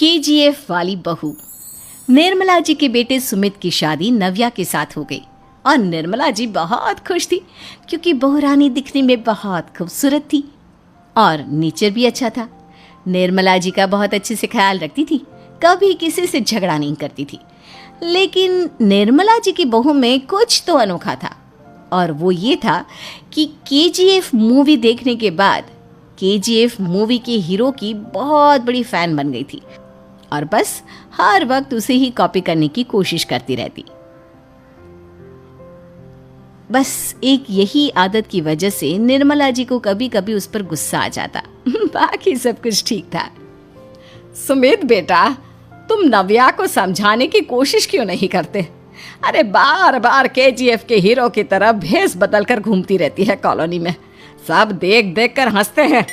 KGF वाली बहू। निर्मला जी के बेटे सुमित की शादी नव्या के साथ हो गई और निर्मला जी बहुत खुश थी क्योंकि बहू रानी दिखने में बहुत खूबसूरत थी और नेचर भी अच्छा था। निर्मला जी का बहुत अच्छे से ख्याल रखती थी, कभी किसी से झगड़ा नहीं करती थी। लेकिन निर्मला जी की बहू में कुछ तो अनोखा था और वो ये था कि केजीएफ मूवी देखने के बाद केजीएफ मूवी के हीरो की बहुत बड़ी फैन बन गई थी और बस हर वक्त उसे ही कॉपी करने की कोशिश करती रहती। बस एक यही आदत की वजह से निर्मला जी को कभी कभी उस पर गुस्सा आ जाता। बाकी सब कुछ ठीक था। सुमित बेटा, तुम नव्या को समझाने की कोशिश क्यों नहीं करते? अरे बार बार केजीएफ के हीरो की तरह भेस बदल कर घूमती रहती है कॉलोनी में। सब देख देख कर हंसते हैं।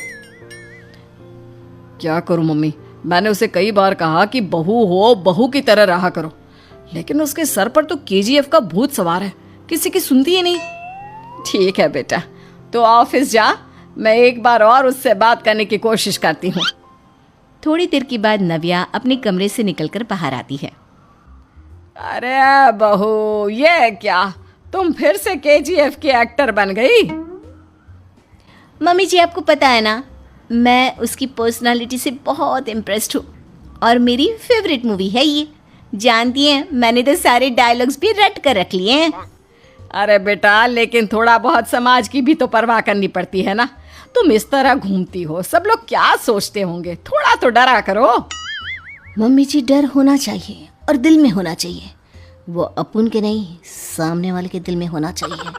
क्या करूं मम्मी, मैंने उसे कई बार कहा कि बहू हो, बहू की तरह रहा करो, लेकिन उसके सर पर तो केजीएफ का भूत सवार है, किसी की सुनती ही नहीं। ठीक है बेटा, तो ऑफिस जा, मैं एक बार और उससे बात करने की कोशिश करती हूँ। थोड़ी देर के बाद नव्या अपने कमरे से निकलकर बाहर आती है। अरे बहू, ये क्या, तुम फिर से केजीएफ की एक्टर बन गई? मम्मी जी, आपको पता है ना, मैं उसकी पर्सनालिटी से बहुत इम्प्रेस्ड हूँ और मेरी फेवरेट मूवी है ये। जानती हैं, मैंने तो सारे डायलॉग्स भी रट कर रख लिए हैं। अरे बेटा, लेकिन थोड़ा बहुत समाज की भी तो परवाह करनी पड़ती है ना। तुम इस तरह घूमती हो, सब लोग क्या सोचते होंगे, थोड़ा तो डरा करो। मम्मी जी, डर होना चाहिए और दिल में होना चाहिए। वो अपन के नहीं, सामने वाले के दिल में होना चाहिए।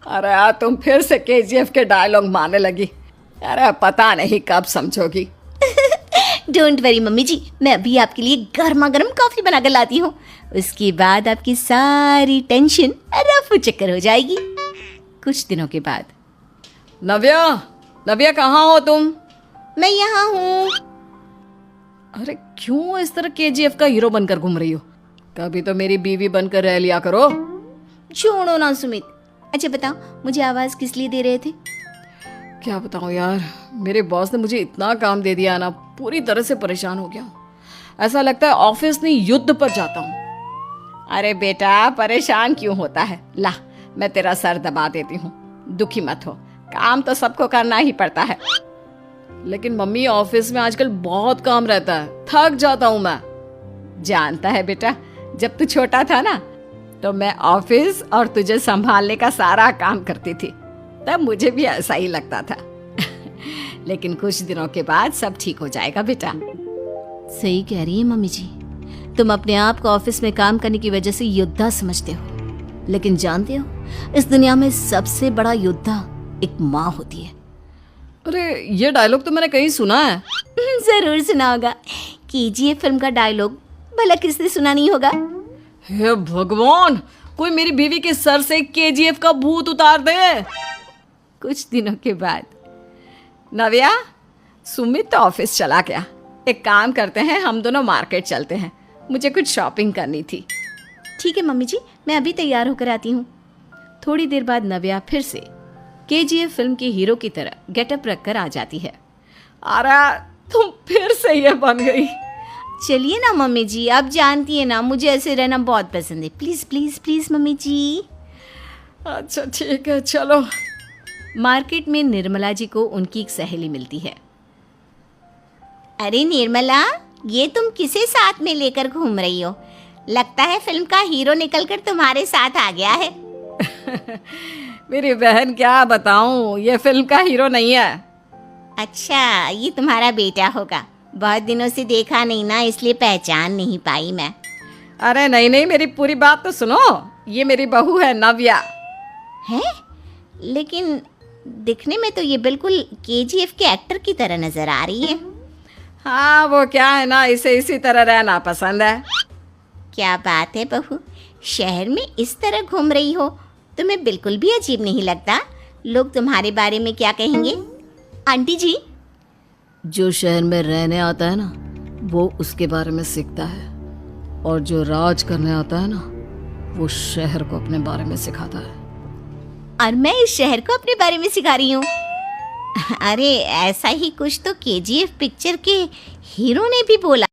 अरे तुम फिर से केजीएफ के डायलॉग मारने लगी। अरे पता नहीं कब समझोगी। डोंट वरी मम्मी जी, मैं अभी आपके लिए गर्मा गर्म कॉफी बनाकर लाती हूँ। उसके बाद आपकी सारी टेंशन रफू चक्कर हो जाएगी। कुछ दिनों के बाद। नव्या, नव्या कहाँ हो तुम? मैं यहाँ हूँ। अरे क्यों इस तरह केजीएफ का हीरो बनकर घूम रही हो? कभी तो मेरी बीवी बनकर रह लिया करो। छोड़ो ना सुमित। अच्छा बताओ, मुझे आवाज किस लिए दे रहे थे? क्या बताऊं यार, मेरे बॉस ने मुझे इतना काम दे दिया ना, पूरी तरह से परेशान हो गया हूँ। ऐसा लगता है ऑफिस नहीं, युद्ध पर जाता हूँ। अरे बेटा, परेशान क्यों होता है? ला, मैं तेरा सर दबा देती हूँ, दुखी मत हो। काम तो सबको करना ही पड़ता है। लेकिन मम्मी, ऑफिस में आजकल बहुत काम रहता है, थक जाता हूँ मैं। जानता है बेटा, जब तू छोटा था ना, तो मैं ऑफिस और तुझे संभालने का सारा काम करती थी, तब मुझे भी ऐसा ही लगता था। लेकिन कुछ दिनों के बाद सब ठीक हो जाएगा बेटा। सही कह रही है मम्मी जी, तुम अपने आप को ऑफिस में काम करने की वजह से योद्धा समझते हो, लेकिन जानते हो, इस दुनिया में सबसे बड़ा योद्धा एक माँ होती है। अरे ये डायलॉग तो मैंने कहीं सुना है। जरूर सुना होगा। केजीएफ फिल्म का डायलॉग भला किसने सुना नहीं होगा? हे भगवान, कोई मेरी बीवी के सर से केजीएफ का भूत उतार दे। कुछ दिनों के बाद। नव्या, सुमित तो ऑफिस चला गया। एक काम करते हैं, हम दोनों मार्केट चलते हैं, मुझे कुछ शॉपिंग करनी थी। ठीक है मम्मी जी, मैं अभी तैयार होकर आती हूँ। थोड़ी देर बाद नव्या फिर से केजीएफ फिल्म के हीरो की तरह गेटअप रखकर आ जाती है। अरे तुम फिर से ये बन गई। चलिए ना मम्मी जी, आप जानती है ना, मुझे ऐसे रहना बहुत पसंद है। प्लीज प्लीज प्लीज मम्मी जी। अच्छा ठीक है, चलो। मार्केट में निर्मला जी को उनकी एक सहेली मिलती है। अरे निर्मला, ये तुम किसे साथ में लेकर घूम रही हो? लगता है फिल्म का हीरो निकलकर तुम्हारे साथ आ गया है। मेरी बहन, क्या बताऊं, ये फिल्म का हीरो नहीं है। अच्छा, ये तुम्हारा बेटा होगा। बहुत दिनों से देखा नहीं ना, इसलिए पहचान नहीं पाई मैं। अरे नहीं नहीं, मेरी पूरी बात तो सुनो। ये मेरी बहू है नव्या। है? लेकिन दिखने में तो ये बिल्कुल केजीएफ के एक्टर की तरह नजर आ रही है। हाँ, वो क्या है ना, इसे इसी तरह रहना पसंद है। क्या बात है बहू, शहर में इस तरह घूम रही हो, तुम्हें बिल्कुल भी अजीब नहीं लगता? लोग तुम्हारे बारे में क्या कहेंगे? आंटी जी, जो शहर में रहने आता है ना, वो उसके बारे में सीखता है, और जो राज करने आता है ना, वो शहर को अपने बारे में सिखाता है। और मैं इस शहर को अपने बारे में सिखा रही हूँ। अरे ऐसा ही कुछ तो केजीएफ पिक्चर के हीरो ने भी बोला।